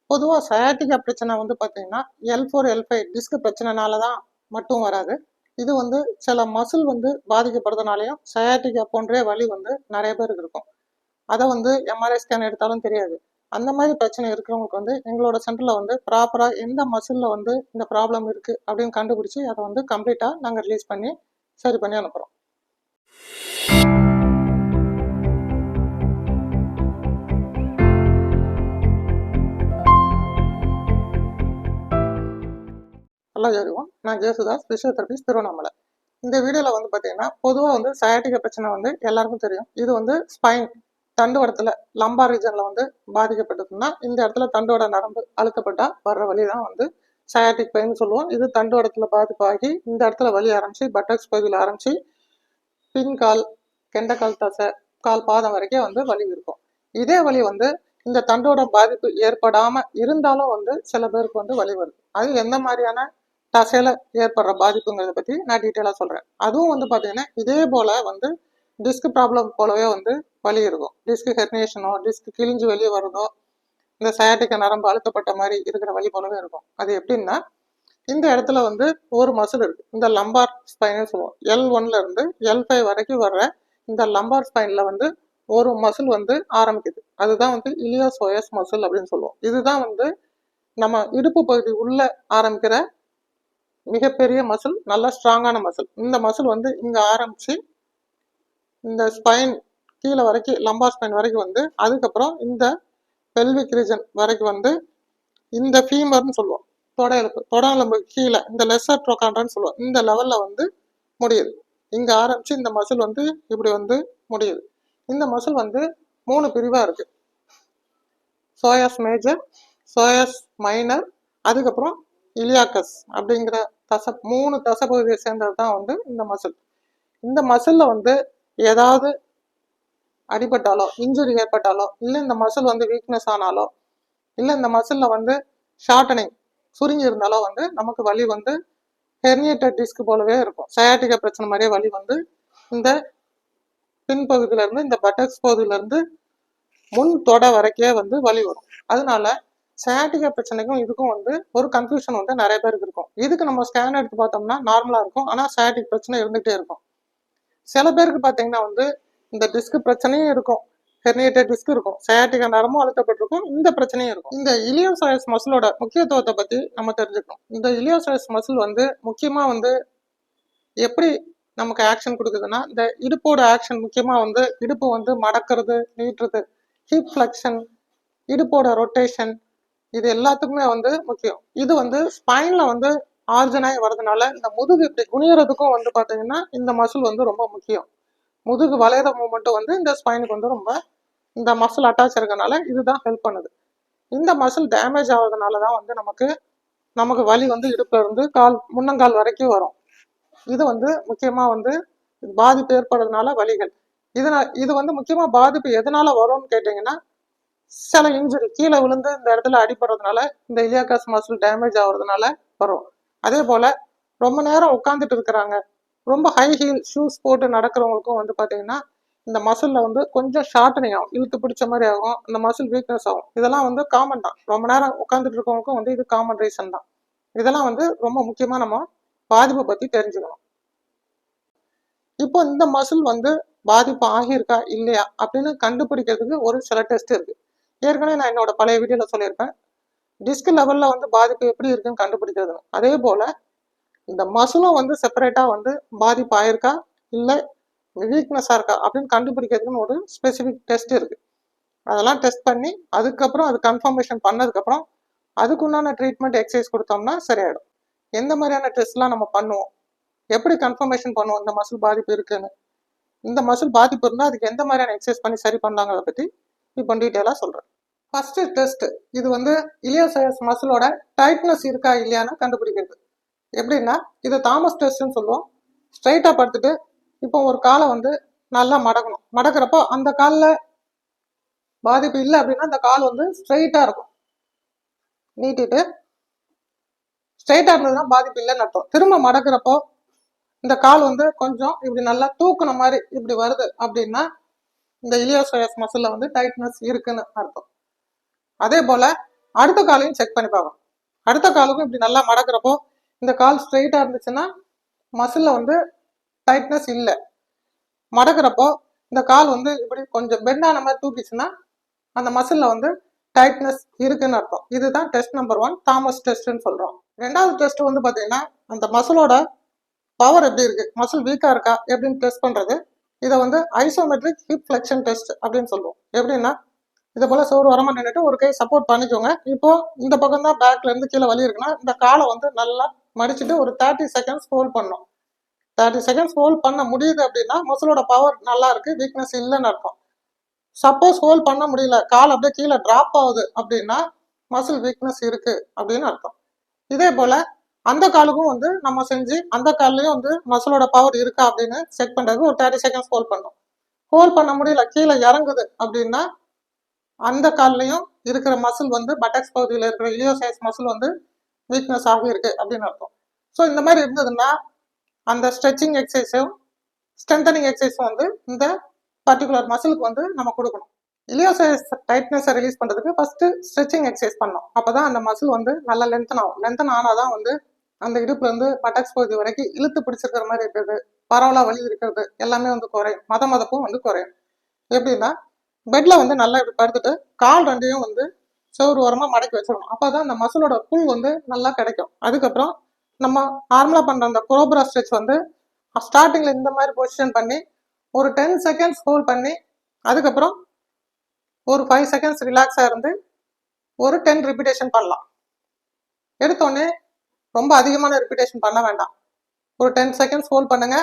பொதுவாக சயாட்டிகா பிரச்சனை வந்து பார்த்தீங்கன்னா L4 L5 டிஸ்க் பிரச்சனைனால தான் மட்டும் வராது. இது வந்து சில மசில் வந்து பாதிக்கப்படுறதுனாலையும் சயாட்டிகா போன்றே வலி வந்து நிறைய பேருக்கு இருக்கும். அதை வந்து எம்ஆர்ஐ ஸ்கேன் எடுத்தாலும் தெரியாது. அந்த மாதிரி பிரச்சனை இருக்கிறவங்களுக்கு வந்து எங்களோட சென்டரில் வந்து ப்ராப்பராக எந்த மசிலில் வந்து இந்த ப்ராப்ளம் இருக்குது அப்படின்னு கண்டுபிடிச்சி அதை வந்து கம்ப்ளீட்டாக நாங்கள் ரிலீஸ் பண்ணி சரி பண்ணி அனுப்புகிறோம். ஹலோ எவ்ரிவன், நான் ஜேசுதாஸ், பிசியோதெரபிஸ்ட், திருவண்ணாமலை. இந்த வீடியோவில் வந்து பார்த்தீங்கன்னா பொதுவாக வந்து சயாட்டிகா பிரச்சனை வந்து எல்லாருக்கும் தெரியும். இது வந்து ஸ்பைன் தண்டுவடத்தில் லம்பார் ரீஜனில் வந்து பாதிக்கப்பட்டதுன்னா இந்த இடத்துல தண்டுவட நரம்பு அழுத்தப்பட்டால் வர்ற வலி தான் வந்து சயாட்டிக் பெயின் சொல்லுவோம். இது தண்டுவடத்தில் பாதிப்பாகி இந்த இடத்துல வலி ஆரம்பிச்சு பட்டக்ஸ் பகுதியில் ஆரம்பிச்சு பின்கால், கெண்டைக்கால் தசை, கால் பாதம் வரைக்கும் வந்து வலி இருக்கும். இதே வலி வந்து இந்த தண்டோட பாதிப்பு ஏற்படாம இருந்தாலும் வந்து சில பேருக்கு வந்து வலி வருது. அது எந்த மாதிரியான தசையில ஏற்படுற பாதிப்புங்கிறத பத்தி நான் டீட்டெயிலா சொல்றேன். அதுவும் வந்து பாத்தீங்கன்னா இதே போல வந்து டிஸ்க் ப்ராப்ளம் போலவே வந்து வலி இருக்கும். டிஸ்க் ஹெர்னியேஷனோ, டிஸ்க் கிழிஞ்சு வெளியே வருதோ, இந்த சயாட்டிக்கா நரம்பு அழுத்தப்பட்ட மாதிரி இருக்கிற வலி போலவே இருக்கும். அது எப்படின்னா இந்த இடத்துல வந்து ஒரு மசில் இருக்கு, இந்த லம்பார் ஸ்பைன் சொல்லுவோம். L1 இருந்து L5 வரைக்கும் வர்ற இந்த லம்பார் ஸ்பைன்ல வந்து ஒரு மசில் வந்து ஆரம்பிக்குது. அதுதான் வந்து இலியோசோயஸ் மசில் அப்படின்னு சொல்லுவோம். இதுதான் வந்து நம்ம இடுப்பு பகுதி உள்ள ஆரம்பிக்கிற மிகப்பெரிய மசில், நல்ல ஸ்ட்ராங்கான மசில். இந்த மசில் வந்து இங்க ஆரம்பிச்சு இந்த ஸ்பைன் கீழே வரைக்கும் லம்பார் ஸ்பைன் வரைக்கும் வந்து அதுக்கப்புறம் இந்த பெல்விக் ரீஜன் வரைக்கும் வந்து இந்த ஃபீமர்னு சொல்லுவோம், தொடெலும்பு கீழே இந்த லெசர் ட்ரோகான்ட்ரான்னு சொல்லுவோம். இந்த லெவல்ல வந்து முடியுது. இங்க ஆரம்பிச்சு இந்த மசில் வந்து இப்படி வந்து முடியுது. இந்த மசில் வந்து 3 பிரிவா இருக்கு. சோயாஸ் மேஜர், சோயாஸ் மைனர், அதுக்கப்புறம் இலியாக்கஸ் அப்படிங்கிற 3 தசை பகுதியை சேர்ந்தது தான் வந்து இந்த மசில். இந்த மசில்ல வந்து ஏதாவது அடிபட்டாலோ, இன்ஜுரி ஏற்பட்டாலோ, இல்லை இந்த மசில் வந்து வீக்னஸ் ஆனாலோ, இல்லை இந்த மசில்ல வந்து ஷார்டனிங் சுருங்கி இருந்தாலோ வந்து நமக்கு வலி வந்து ஹெர்னியேட்டட் டிஸ்க் போலவே இருக்கும். சயாட்டிகா பிரச்சனை மாதிரியே வலி வந்து இந்த பின்பகுதியில இருந்து இந்த பட்டக்ஸ் பகுதியில இருந்து முன் தொடை வரைக்கே வந்து வலி வரும். அதனால சயாட்டிகா பிரச்சனைக்கும் இதுக்கும் வந்து ஒரு கன்ஃபியூஷன் வந்து நிறைய பேருக்கு இருக்கும். இதுக்கு நம்ம ஸ்கேன் எடுத்து பார்த்தோம்னா நார்மலா இருக்கும், ஆனா சயாட்டிக் பிரச்சனை இருந்துகிட்டே இருக்கும். சில பேருக்கு பார்த்தீங்கன்னா வந்து இந்த டிஸ்க் பிரச்சனையும் இருக்கும், ஹெர்னியேட்டட் டிஸ்க் இருக்கும், சயாட்டிகா நரம்பும் அழுத்தப்பட்டிருக்கும், இந்த பிரச்சனையும் இருக்கும். இந்த இலியோசோயஸ் மசிலோட முக்கியத்துவத்தை பத்தி நம்ம தெரிஞ்சுக்கணும். இந்த இலியோசோயஸ் மசில் வந்து முக்கியமா வந்து எப்படி நமக்கு ஆக்ஷன் கொடுக்குதுன்னா, இந்த இடுப்போட ஆக்ஷன் முக்கியமா வந்து இடுப்பு வந்து மடக்கிறது, நீட்டுறது, ஹிப் ஃபிளெக்ஷன், இடுப்போட ரொட்டேஷன், இது எல்லாத்துக்குமே வந்து முக்கியம். இது வந்து ஸ்பைன்ல வந்து ஆர்ஜனாகி வர்றதுனால இந்த முதுகு இப்படி குனியறதுக்கும் வந்து பாத்தீங்கன்னா இந்த மசில் வந்து ரொம்ப முக்கியம். முதுகு வளையிற மூமெண்ட்டும் வந்து இந்த ஸ்பைனுக்கு வந்து ரொம்ப இந்த மசில் அட்டாச் இருக்கனால இதுதான் ஹெல்ப் பண்ணுது. இந்த மசில் டேமேஜ் ஆகுறதுனால தான் வந்து நமக்கு வலி வந்து இடுப்புல இருந்து முன்னங்கால் வரைக்கும் வரும். இது வந்து முக்கியமா வந்து பாதிப்பு ஏற்படுறதுனால வலிகள். இது வந்து முக்கியமா பாதிப்பு எதனால வரும்னு கேட்டீங்கன்னா, சில இன்ஜுரி கீழே விழுந்து இந்த இடத்துல அடிபடுறதுனால இந்த இலியாக்கஸ் மசில் டேமேஜ் ஆகுறதுனால வரும். அதே போல ரொம்ப நேரம் உட்காந்துட்டு இருக்கிறாங்க, ரொம்ப ஹை ஹீல் ஷூஸ் போட்டு நடக்கிறவங்களுக்கும் வந்து பாத்தீங்கன்னா இந்த மசில்ல வந்து கொஞ்சம் ஷார்டனிங் ஆகும், இழுத்து பிடிச்ச மாதிரி ஆகும், இந்த மசில் வீக்னஸ் ஆகும். இதெல்லாம் வந்து காமன் தான். ரொம்ப நேரம் உட்காந்துட்டு இருக்கவங்களுக்கும் வந்து இது காமன் ரீசன் தான். இதெல்லாம் வந்து ரொம்ப முக்கியமா நம்ம பாதிப்பை பத்தி தெரிஞ்சுக்கணும். இப்போ இந்த மசில் வந்து பாதிப்பு ஆகியிருக்கா இல்லையா அப்படின்னு கண்டுபிடிக்கிறதுக்கு ஒரு சில டெஸ்ட் இருக்கு. ஏற்கனவே நான் என்னோட பழைய வீடியோல சொல்லியிருப்பேன், டிஸ்க் லெவல்ல வந்து பாதிப்பு எப்படி இருக்குன்னு கண்டுபிடிக்கிறது. அதே போல இந்த மசிலும் வந்து செப்பரேட்டா வந்து பாதிப்பு ஆயிருக்கா இல்லை வீக்னஸா இருக்கா அப்படின்னு கண்டுபிடிக்கிறதுக்குன்னு ஒரு ஸ்பெசிபிக் டெஸ்ட் இருக்கு. அதெல்லாம் டெஸ்ட் பண்ணி அதுக்கப்புறம் அது கன்ஃபர்மேஷன் பண்ணதுக்கப்புறம் அதுக்குண்டான ட்ரீட்மெண்ட் எக்ஸசைஸ் கொடுத்தோம்னா சரியாயிடும். எந்த மாதிரியான டெஸ்ட்லாம் நம்ம பண்ணுவோம், எப்படி கன்ஃபர்மேஷன் பண்ணுவோம் இந்த மசில் பாதிப்பு இருக்குன்னு, இந்த மசில் பாதிப்பு இருந்தால் அதுக்கு எந்த மாதிரியான எக்ஸசைஸ் பண்ணி சரி பண்ணலாங்கிறத பற்றி இப்போ டீட்டெயிலாக சொல்கிறேன். ஃபர்ஸ்ட் டெஸ்ட் இது வந்து இலியோசோயஸ் மசிலோட டைட்னஸ் இருக்கா இல்லையான்னு கண்டுபிடிக்கிறது. எப்படின்னா இது தாமஸ் டெஸ்ட்னு சொல்லுவோம். ஸ்ட்ரைட்டாக படுத்துட்டு இப்போ ஒரு காலை வந்து நல்லா மடக்கணும். மடக்கிறப்போ அந்த காலில் பாதிப்பு இல்லை அப்படின்னா அந்த கால் வந்து ஸ்ட்ரைட்டாக இருக்கும். நீட்டிட்டு ஸ்ட்ரைட்டாக இருந்ததுன்னா பாதிப்பு இல்லைன்னு அர்த்தம். திரும்ப மடக்கிறப்போ இந்த கால் வந்து கொஞ்சம் இப்படி நல்லா தூக்குன மாதிரி இப்படி வருது அப்படின்னா இந்த இலியோசோயஸ் மசில்ல வந்து டைட்னஸ் இருக்குன்னு அர்த்தம். அதே போல அடுத்த காலையும் செக் பண்ணி பார்க்கணும். அடுத்த காலுக்கும் இப்படி நல்லா மடக்கிறப்போ இந்த கால் ஸ்ட்ரெயிட்டாக இருந்துச்சுன்னா மசிலில் வந்து டைட்னஸ் இல்லை. மடக்கிறப்போ இந்த கால் வந்து இப்படி கொஞ்சம் பெண்டான மாதிரி தூக்கிச்சுன்னா அந்த மசிலில் வந்து டைட்னஸ் இருக்குன்னு அர்த்தம். இதுதான் டெஸ்ட் நம்பர் 1, தாமஸ் டெஸ்ட்னு சொல்கிறோம். ரெண்டாவது டெஸ்ட் வந்து பார்த்தீங்கன்னா அந்த மசிலோட பவர் எப்படி இருக்கு, மசில் வீக்காக இருக்கா எப்படின்னு டெஸ்ட் பண்ணுறது. இதை வந்து ஐசோமெட்ரிக் ஹிப் ஃப்ளெக்ஷன் டெஸ்ட் அப்படின்னு சொல்லுவோம். எப்படின்னா இதை போல சோறு வரமா நின்றுட்டு ஒரு கை சப்போர்ட் பண்ணிக்கோங்க. இப்போ இந்த பக்கம் தான் பேக்ல இருந்து கீழே வலி இருக்குன்னா இந்த காலை வந்து நல்லா மடிச்சுட்டு ஒரு 30 செகண்ட்ஸ் ஹோல்ட் பண்ணணும். 30 செகண்ட்ஸ் ஹோல்ட் பண்ண முடியுது அப்படின்னா மசிலோட பவர் நல்லா இருக்கு, வீக்னஸ் இல்லைன்னு அர்த்தம். சப்போஸ் ஹோல்ட் பண்ண முடியல, கால் அப்படியே கீழே டிராப் ஆகுது அப்படின்னா மசில் வீக்னஸ் இருக்கு அப்படின்னு அர்த்தம். இதே போல அந்த காலுக்கும் வந்து நம்ம செஞ்சு அந்த கால்லையும் வந்து மசிலோட பவர் இருக்கா அப்படின்னு செக் பண்றதுக்கு ஒரு 30 செகண்ட்ஸ் ஹோல்ட் பண்ணணும். ஹோல்ட் பண்ண முடியல, கீழே இறங்குது அப்படின்னா அந்த கால்லையும் இருக்கிற மசில் வந்து பட்டக்ஸ் பகுதியில் இருக்கிற இலியோசைஸ் மசில் வந்து வீக்னஸ் ஆகியிருக்கு அப்படின்னு அர்த்தம். ஸோ இந்த மாதிரி இருந்ததுன்னா அந்த ஸ்ட்ரெச்சிங் எக்ஸசைஸும் ஸ்ட்ரென்தனிங் எக்ஸசைஸும் வந்து இந்த பர்டிகுலர் மசிலுக்கு வந்து நம்ம கொடுக்கணும். இலியோசைஸ் டைட்னஸை ரிலீஸ் பண்ணுறதுக்கு ஃபர்ஸ்ட் ஸ்ட்ரெச்சிங் எக்ஸசைஸ் பண்ணணும். அப்போ தான் அந்த மசில் வந்து நல்லா லென்த்தன் ஆகும். லென்த்தன் ஆனால் தான் வந்து அந்த இடுப்புலேருந்து பட்டக்ஸ் பகுதி வரைக்கும் இழுத்து பிடிச்சிருக்கிற மாதிரி இருக்கிறது, பரவலாக வலி இருக்கிறது எல்லாமே வந்து குறையும். மதப்பும் வந்து குறையும். எப்படின்னா பெட்ல வந்து நல்லா இப்படி படுத்துட்டு கால் ரெண்டையும் வந்து சோறு ஓரமாக மடக்கி வச்சிடணும். அப்போ தான் அந்த மசிலோட புல் வந்து நல்லா கிடைக்கும். அதுக்கப்புறம் நம்ம நார்மலாக பண்ணுற அந்த கோப்ரா ஸ்ட்ரெச் வந்து ஸ்டார்டிங்கில் இந்த மாதிரி பொசிஷன் பண்ணி ஒரு 10 செகண்ட்ஸ் ஹோல்ட் பண்ணி அதுக்கப்புறம் ஒரு 5 செகண்ட்ஸ் ரிலாக்ஸாக இருந்து ஒரு 10 ரிப்பீட்டேஷன் பண்ணலாம். எடுத்தோடனே ரொம்ப அதிகமான ரிப்பீட்டேஷன் பண்ண வேண்டாம். ஒரு 10 செகண்ட்ஸ் ஹோல்ட் பண்ணுங்க,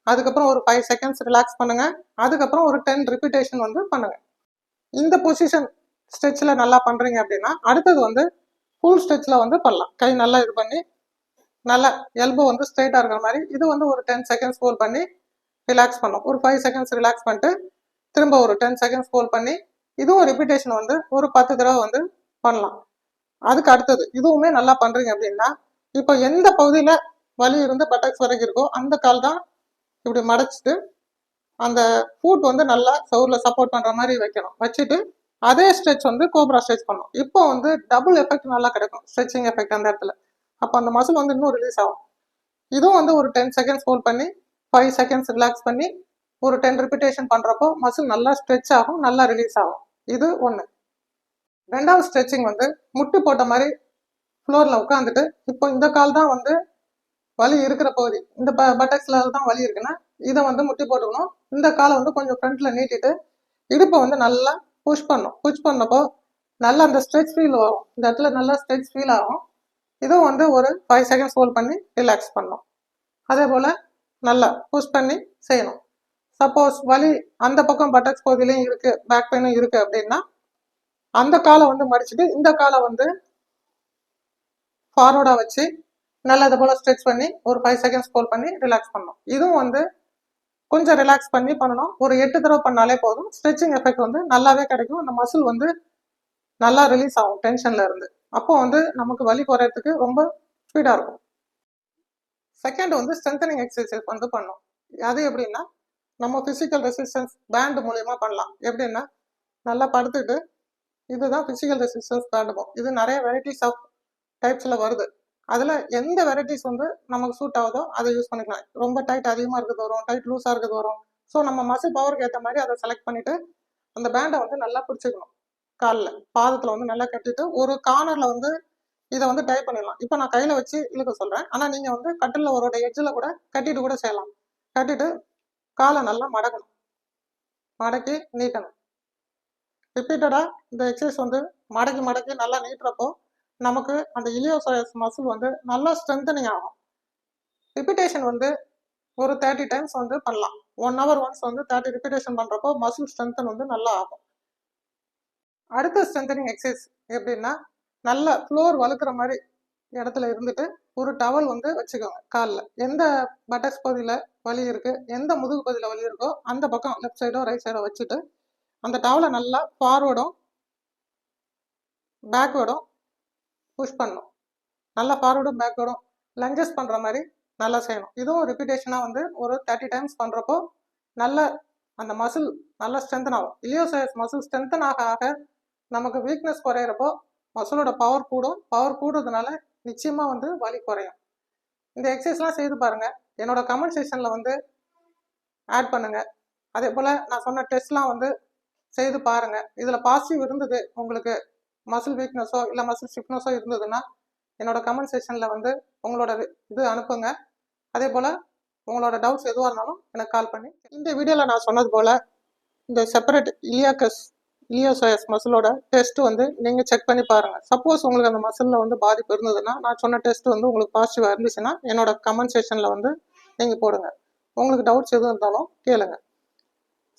அதுக்கப்புறம் ஒரு 5 செகண்ட்ஸ் ரிலாக்ஸ் பண்ணுங்க, அதுக்கப்புறம் ஒரு 10 ரிப்பீட்டேஷன் வந்து பண்ணுங்க. இந்த பொசிஷன் ஸ்ட்ரெச்சில் நல்லா பண்ணுறீங்க அப்படின்னா அடுத்தது வந்து ஃபுல் ஸ்ட்ரெச்சில் வந்து பண்ணலாம். கை நல்லா இது பண்ணி நல்லா எல்போ வந்து ஸ்ட்ரெயிட்டாக இருக்கிற மாதிரி இது வந்து ஒரு 10 செகண்ட்ஸ் ஹோல்ட் பண்ணி ரிலாக்ஸ் பண்ணலாம். ஒரு 5 செகண்ட்ஸ் ரிலாக்ஸ் பண்ணிட்டு திரும்ப ஒரு 10 செகண்ட்ஸ் ஹோல்ட் பண்ணி இதுவும் ரிப்பீட்டேஷன் வந்து ஒரு 10 தடவை வந்து பண்ணலாம். அதுக்கு அடுத்தது இதுவுமே நல்லா பண்ணுறீங்க அப்படின்னா இப்போ எந்த பகுதியில் வலி இருந்து பட்டக்ஸ் வரைக்கும் இருக்கோ அந்த கால் தான் இப்படி மடைச்சிட்டு அந்த ஃபுட் வந்து நல்லா சவுரில் சப்போர்ட் பண்ணுற மாதிரி வைக்கணும். வச்சுட்டு அதே ஸ்ட்ரெச் வந்து கோப்ரா ஸ்ட்ரெச் பண்ணணும். இப்போ வந்து டபுள் எஃபெக்ட் நல்லா கிடைக்கும், ஸ்ட்ரெச்சிங் எஃபெக்ட் அந்த இடத்துல. அப்போ அந்த மசில் வந்து இன்னும் ரிலீஸ் ஆகும். இதுவும் வந்து ஒரு 10 செகண்ட்ஸ் ஹோல்ட் பண்ணி 5 செகண்ட்ஸ் ரிலாக்ஸ் பண்ணி ஒரு 10 ரிப்பீட்டேஷன் பண்ணுறப்போ மசில் நல்லா ஸ்ட்ரெச் ஆகும், நல்லா ரிலீஸ் ஆகும். இது ஒன்று. ரெண்டாவது ஸ்ட்ரெச்சிங் வந்து முட்டி போட்ட மாதிரி ஃப்ளோரில் உட்காந்துட்டு இப்போ இந்த கால் தான் வந்து வலி இருக்கிற பகுதி, இந்த பட்டக்ஸ்ல தான் வலி இருக்குன்னா இதை வந்து முட்டி போட்டுக்கணும். இந்த காலை வந்து கொஞ்சம் ஃப்ரண்ட்ல நீட்டிட்டு இடுப்பை வந்து நல்லா புஷ் பண்ணணும். புஷ் பண்ணப்போ நல்லா அந்த ஸ்ட்ரெச் ஃபீல் வரும். இந்த இடத்துல நல்லா ஸ்ட்ரெச் ஃபீல் ஆகும். இதுவும் வந்து ஒரு 5 செகண்ட்ஸ் ஹோல்ட் பண்ணி ரிலாக்ஸ் பண்ணணும். அதே போல் நல்லா புஷ் பண்ணி செய்யணும். சப்போஸ் வலி அந்த பக்கம் பட்டக்ஸ் பகுதியிலையும் இருக்குது, பேக் பெயினும் இருக்குது அப்படின்னா அந்த காலை வந்து மடிச்சுட்டு இந்த காலை வந்து ஃபார்வர்டாக வச்சு நல்லா இது போல் ஸ்ட்ரெச் பண்ணி ஒரு 5 செகண்ட்ஸ் ஹோல்ட் பண்ணி ரிலாக்ஸ் பண்ணணும். இதுவும் வந்து கொஞ்சம் ரிலாக்ஸ் பண்ணி பண்ணணும். ஒரு 8 தடவை பண்ணாலே போதும். ஸ்ட்ரெச்சிங் எஃபெக்ட் வந்து நல்லாவே கிடைக்கும். அந்த மசில் வந்து நல்லா ரிலீஸ் ஆகும் டென்ஷன்ல இருந்து. அப்போ வந்து நமக்கு வலி குறையறதுக்கு ரொம்ப ஸ்பீடாக இருக்கும். செகண்ட் வந்து ஸ்ட்ரென்தனிங் எக்ஸசைஸ் வந்து பண்ணணும். அது எப்படின்னா நம்ம ஃபிசிக்கல் ரெசிஸ்டன்ஸ் பேண்ட் மூலியமாக பண்ணலாம். எப்படின்னா நல்லா படுத்துட்டு இதுதான் ஃபிசிக்கல் ரெசிஸ்டன்ஸ் பேண்டுமோ. இது நிறைய வெரைட்டிஸ் ஆஃப் டைப்ஸில் வருது. அதில் எந்த வெரைட்டிஸ் வந்து நமக்கு சூட் ஆகுதோ அதை யூஸ் பண்ணிக்கலாம். ரொம்ப டைட் அதிகமாக இருக்கிறது வரும், டைட் லூஸாக இருக்கிறது வரும். ஸோ நம்ம மசில் பவருக்கு ஏற்ற மாதிரி அதை செலக்ட் பண்ணிவிட்டு அந்த பேண்டை வந்து நல்லா பிடிச்சிக்கணும். காலில் பாதத்தில் வந்து நல்லா கட்டிட்டு ஒரு கார்னரில் வந்து இதை வந்து டை பண்ணிடலாம். இப்போ நான் கையில் வச்சு இழுக்க சொல்கிறேன், ஆனால் நீங்கள் வந்து கட்டிலில் ஒரு எட்ஜில் கூட கட்டிட்டு கூட செய்யலாம். கட்டிட்டு காலை நல்லா மடக்கணும், மடக்கி நீட்டணும். ரிப்பீட்டடாக இந்த எக்ஸசைஸ் வந்து மடக்கி மடக்கி நல்லா நீட்டுறப்போ நமக்கு அந்த இலியோசைஸ் மசில் வந்து நல்லா ஸ்ட்ரென்தனிங் ஆகும். ரிப்பீட்டேஷன் வந்து ஒரு 30 டைம்ஸ் வந்து பண்ணலாம். 1 hour ஒன்ஸ் வந்து 30 ரிப்பீட்டேஷன் பண்ணுறப்போ மசில் ஸ்ட்ரென்தன் வந்து நல்லா ஆகும். அடுத்த ஸ்ட்ரென்தனிங் எக்ஸசைஸ் எப்படின்னா நல்ல ஃப்ளோர் வலுக்கிற மாதிரி இடத்துல இருந்துட்டு ஒரு டவல் வந்து வச்சுக்கோங்க காலில். எந்த பட்டக்ஸ் பகுதியில் வலி இருக்குது, எந்த முதுகு பகுதியில் வலி இருக்கோ அந்த பக்கம் லெஃப்ட் சைடோ ரைட் சைடோ வச்சுட்டு அந்த டவலை நல்லா ஃபார்வர்டும் பேக்வேர்டும் புஷ் பண்ணணும். நல்லா ஃபார்வர்டும் பேக்வேர்டும் லஞ்சஸ் பண்ணுற மாதிரி நல்லா செய்யணும். இதுவும் ரிப்பீட்டேஷனாக வந்து ஒரு 30 டைம்ஸ் பண்ணுறப்போ நல்ல அந்த மசில் நல்லா ஸ்ட்ரென்தன் ஆகும். இலியோசைஸ் மசில் ஸ்ட்ரென்தன் ஆக ஆக நமக்கு வீக்னஸ் குறையிறப்போ மசிலோட பவர் கூடும். பவர் கூடுறதுனால நிச்சயமாக வந்து வலி குறையும். இந்த எக்ஸசைஸ்லாம் செய்து பாருங்கள். என்னோட கமெண்ட் செக்ஷனில் வந்து ஆட் பண்ணுங்கள். அதே போல் நான் சொன்ன டெஸ்ட்லாம் வந்து செய்து பாருங்கள். இதில் பாசிட்டிவ் இருந்தது, உங்களுக்கு மசில் வீக்னஸோ இல்லை மசில் ஸ்டிஃப்னஸோ இருந்ததுன்னா என்னோட கமெண்ட் செக்ஷனில் வந்து உங்களோட இது அனுப்புங்க. அதே போல் உங்களோட டவுட்ஸ் எதுவாக இருந்தாலும் எனக்கு கால் பண்ணி. இந்த வீடியோவில் நான் சொன்னது போல் இந்த செப்பரேட் இலியோசோயஸ் மசிலோட டெஸ்ட் வந்து நீங்கள் செக் பண்ணி பாருங்கள். சப்போஸ் உங்களுக்கு அந்த மசிலில் வந்து பாதிப்பு இருந்ததுன்னா, நான் சொன்ன டெஸ்ட் வந்து உங்களுக்கு பாசிட்டிவாக இருந்துச்சுன்னா என்னோட கமெண்ட் செக்ஷனில் வந்து நீங்கள் போடுங்க. உங்களுக்கு டவுட்ஸ் எதுவும் இருந்தாலும் கேளுங்க.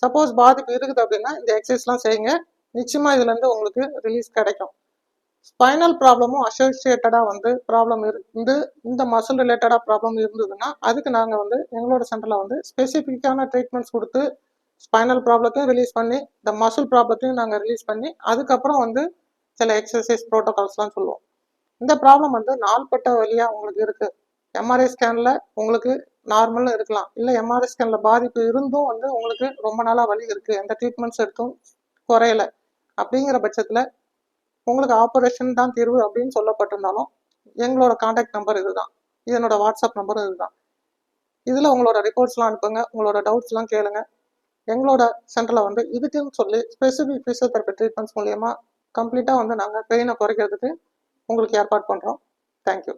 சப்போஸ் பாதிப்பு இருக்குது அப்படின்னா இந்த எக்ஸசைஸ்லாம் செய்யுங்க. நிச்சயமாக இதுலேருந்து உங்களுக்கு ரிலீஸ் கிடைக்கும். ஸ்பைனல் ப்ராப்ளமும் அசோசியேட்டடாக வந்து ப்ராப்ளம் இருந்து இந்த மசில் ரிலேட்டடாக ப்ராப்ளம் இருந்ததுன்னா அதுக்கு நாங்கள் வந்து எங்களோட சென்டரில் வந்து ஸ்பெசிஃபிக்கான ட்ரீட்மெண்ட்ஸ் கொடுத்து ஸ்பைனல் ப்ராப்ளத்தையும் ரிலீஸ் பண்ணி இந்த மசில் ப்ராப்ளத்தையும் நாங்கள் ரிலீஸ் பண்ணி அதுக்கப்புறம் வந்து சில எக்ஸசைஸ் ப்ரோட்டோகால்ஸ்லாம் சொல்லுவோம். இந்த ப்ராப்ளம் வந்து நாள்பட்ட வழியாக உங்களுக்கு இருக்குது. எம்ஆர்ஐ ஸ்கேனில் உங்களுக்கு நார்மலாக இருக்கலாம், இல்லை எம்ஆர்ஐ ஸ்கேனில் பாதிப்பு இருந்தும் வந்து உங்களுக்கு ரொம்ப நாளாக வலி இருக்குது, எந்த ட்ரீட்மெண்ட்ஸ் எடுத்தும் குறையலை அப்படிங்கிற பட்சத்தில் உங்களுக்கு ஆப்ரேஷன் தான் தீர்வு அப்படின்னு சொல்லப்பட்டிருந்தாலும் எங்களோட கான்டாக்ட் நம்பர் இதுதான், இதனோட வாட்ஸ்அப் நம்பரும் இதுதான். இதில் உங்களோட ரிப்போர்ட்ஸ்லாம் அனுப்புங்க, உங்களோட டவுட்ஸ்லாம் கேளுங்க. எங்களோட சென்டரில் வந்து இதுக்குன்னு சொல்லி ஸ்பெசிஃபிக் ஃபிசியோதெரப்பி ட்ரீட்மெண்ட்ஸ் மூலயமா கம்ப்ளீட்டாக வந்து நாங்கள் பெயினை குறைக்கிறதுக்கு உங்களுக்கு ஏற்பாடு பண்ணுறோம். தேங்க்யூ.